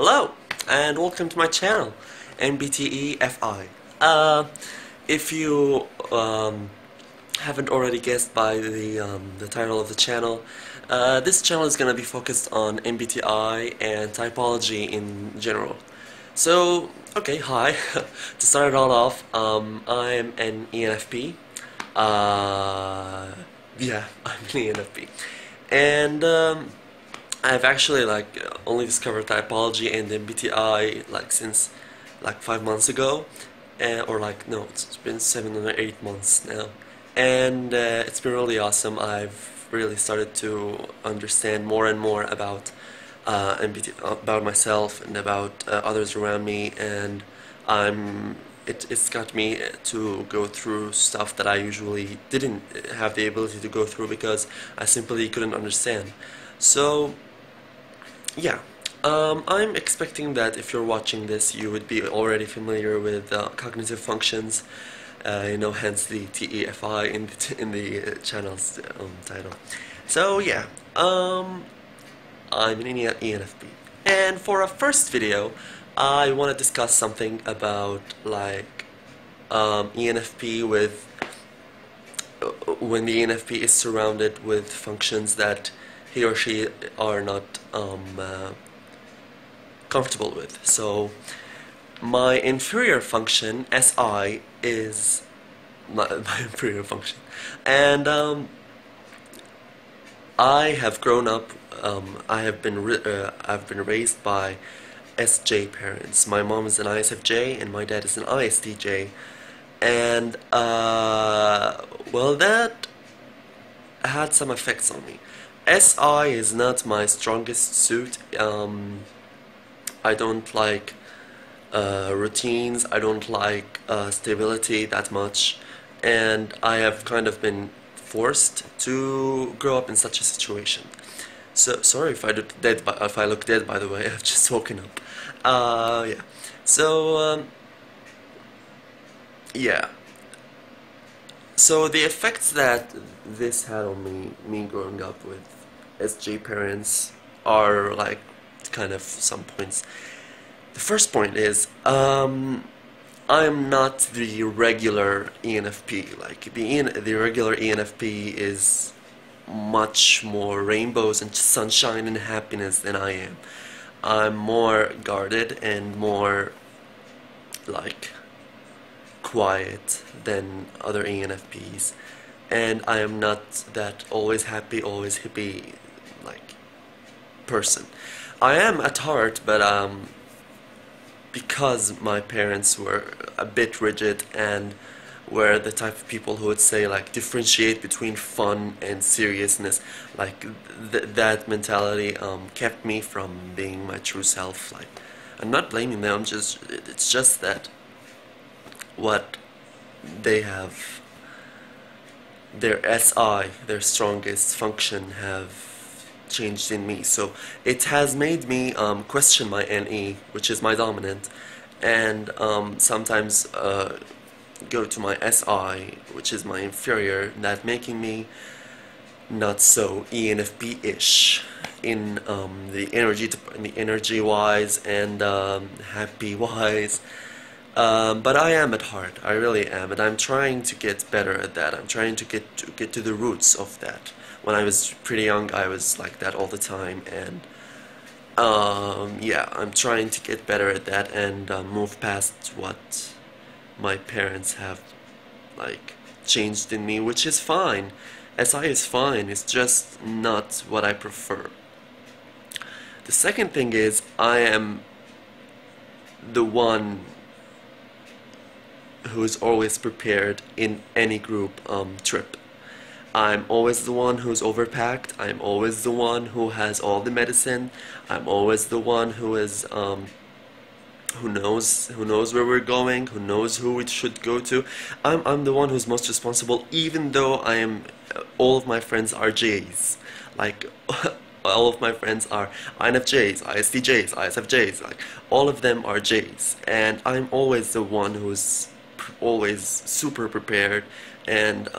Hello, and welcome to my channel, MBTEFI. If you haven't already guessed by the title of the channel, this channel is going to be focused on MBTI and typology in general. So, okay, hi. To start it all off, I'm an ENFP. Yeah, I'm an ENFP. And I've actually only discovered typology and MBTI since 5 months ago, or no, it's been 7 or 8 months now, and it's been really awesome. I've really started to understand more and more about about myself and about others around me, and it's got me to go through stuff that I usually didn't have the ability to go through because I simply couldn't understand. So yeah, I'm expecting that if you're watching this, you would be already familiar with cognitive functions, hence the TEFI in the channel's title. So yeah, I'm an ENFP, and for a first video, I want to discuss something about ENFP with when the ENFP is surrounded with functions that he or she are not comfortable with. So my inferior function, SI, is my inferior function, and I have grown up. I've been raised by SJ parents. My mom is an ISFJ and my dad is an ISTJ, and well, that had some effects on me. SI is not my strongest suit. I don't like routines, I don't like stability that much, and I have kind of been forced to grow up in such a situation. So sorry if I look dead. By the way, I've just woken up. Yeah. So yeah. So the effects that this had on me growing up with SJ parents are kind of some points. The first point is I am not the regular ENFP. The regular ENFP is much more rainbows and sunshine and happiness than I am. I'm more guarded and more quiet than other ENFPs, and I am not that always happy, always hippie person. I am at heart, but because my parents were a bit rigid and were the type of people who would say differentiate between fun and seriousness, that mentality kept me from being my true self. I'm not blaming them, it's just that what they have, their SI, their strongest function, have changed in me. So it has made me question my NE, which is my dominant, and sometimes go to my SI, which is my inferior, that making me not so ENFP-ish in the energy wise and happy wise. But I am at heart. I really am, and I'm trying to get better at that. I'm trying to get to the roots of that. When I was pretty young, I was like that all the time, and yeah, I'm trying to get better at that and move past what my parents have changed in me, which is fine. SI is fine. It's just not what I prefer. The second thing is I am the one who is always prepared in any group trip. I'm always the one who's overpacked. I'm always the one who has all the medicine. I'm always the one who is who knows where we're going, who knows who we should go to. I'm the one who's most responsible, even though all of my friends are J's. All of my friends are INFJs, ISTJs, ISFJs. All of them are J's, and I'm always the one who's always super prepared, and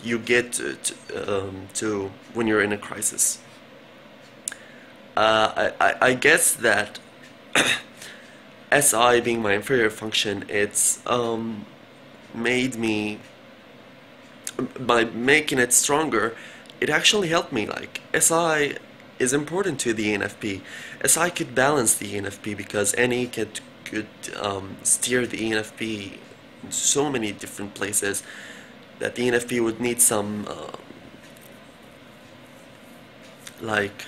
you get to when you're in a crisis. I guess that SI being my inferior function, it's made me, by making it stronger, it actually helped me. Like, SI is important to the ENFP. SI could balance the ENFP because NE could steer the ENFP in so many different places that the ENFP would need some like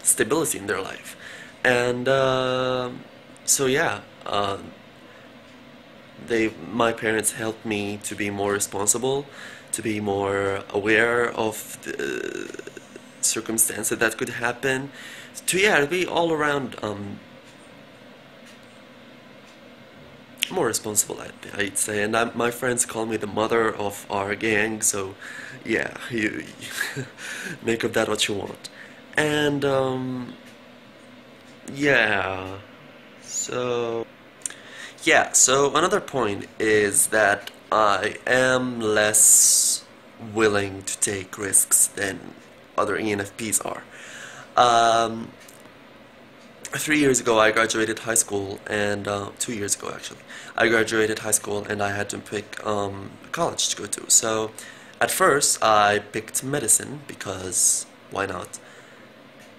stability in their life. And so yeah, my parents helped me to be more responsible, to be more aware of the circumstances that could happen, to be all around more responsible, I'd say. And my friends call me the mother of our gang, so yeah, you make of that what you want. And yeah, so so another point is that I am less willing to take risks than other ENFPs are. Um, 3 years ago I graduated high school, and 2 years ago actually, I graduated high school and I had to pick college to go to. So at first I picked medicine because why not?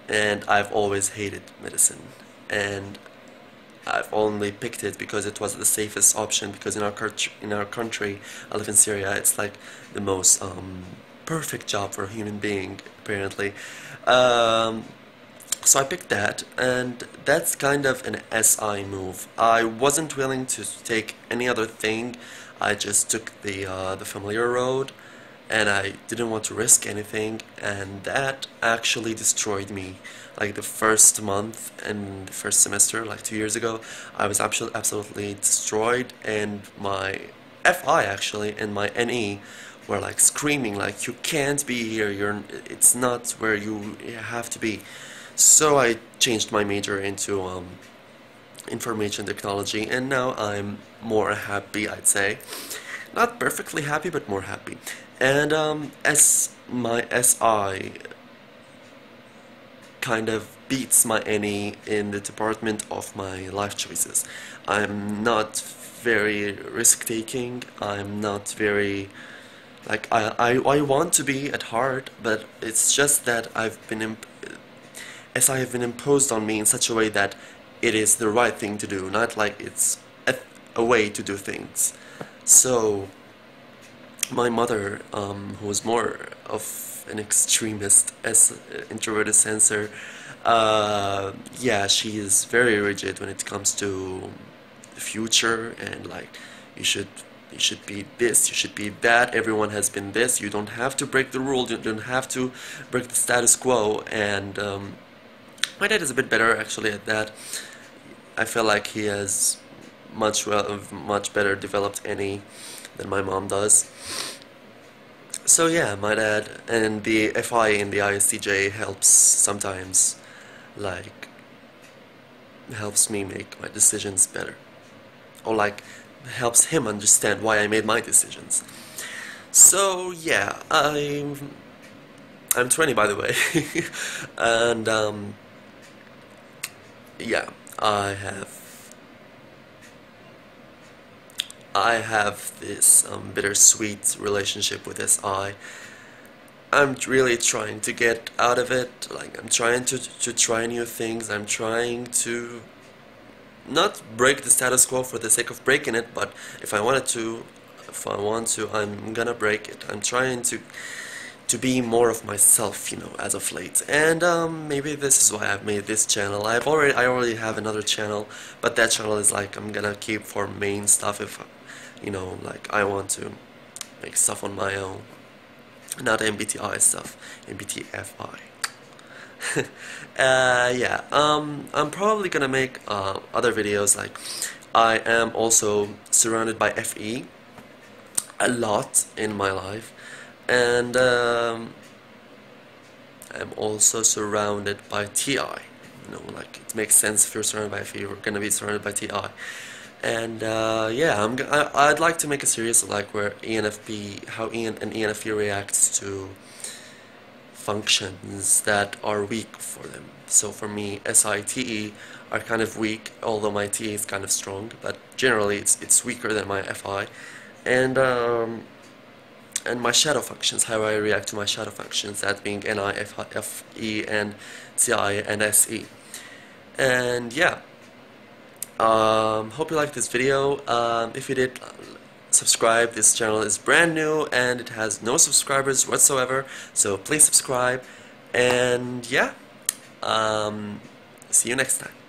And I've always hated medicine, and I've only picked it because it was the safest option, because in our country, I live in Syria, it's like the most perfect job for a human being, apparently. Um, so I picked that, and that's kind of an SI move. I wasn't willing to take any other thing. I just took the familiar road, and I didn't want to risk anything, and that actually destroyed me. Like the first month and the first semester, like 2 years ago, I was absolutely destroyed, and my FI actually and my NE were like screaming like, you can't be here, it's not where you have to be. So I changed my major into information technology, and now I'm more happy, I'd say. Not perfectly happy, but more happy. And as my SI kind of beats my NE in the department of my life choices. I'm not very risk-taking. I'm not very, like, I want to be at heart, but it's just that SI have been imposed on me in such a way that it is the right thing to do, not like it's a way to do things. So my mother, who was more of an extremist as introverted sensor, yeah, she is very rigid when it comes to the future, and like, you should be this, you should be that, everyone has been this, you don't have to break the rule, you don't have to break the status quo. And my dad is a bit better actually at that. I feel like he has much better developed NE than my mom does. So yeah, my dad and the FI and the ISTJ helps sometimes, like, helps me make my decisions better, or like helps him understand why I made my decisions. So yeah, I'm 20, by the way. And yeah, I have this bittersweet relationship with SI. I'm really trying to get out of it. Like, I'm trying to try new things. I'm trying to not break the status quo for the sake of breaking it, but if I want to, I'm gonna break it. I'm trying to be more of myself, as of late. And maybe this is why I've made this channel. I already have another channel, but that channel is like, I'm gonna keep for main stuff if, like, I want to make stuff on my own, not MBTI stuff, MBTFI. Yeah, I'm probably gonna make other videos. Like, I am also surrounded by FE a lot in my life, and I'm also surrounded by TI. Like, it makes sense if you're surrounded by FE, you're gonna be surrounded by TI. And yeah, I'd like to make a series of like where ENFP, how an ENFP reacts to functions that are weak for them. So for me, SITE are kind of weak, although my TE is kind of strong, but generally it's weaker than my FI. And my shadow functions, how I react to my shadow functions, that being NI, FE, and CI, and SE. And yeah, hope you liked this video. If you did, subscribe. This channel is brand new and it has no subscribers whatsoever, so please subscribe. And yeah, see you next time.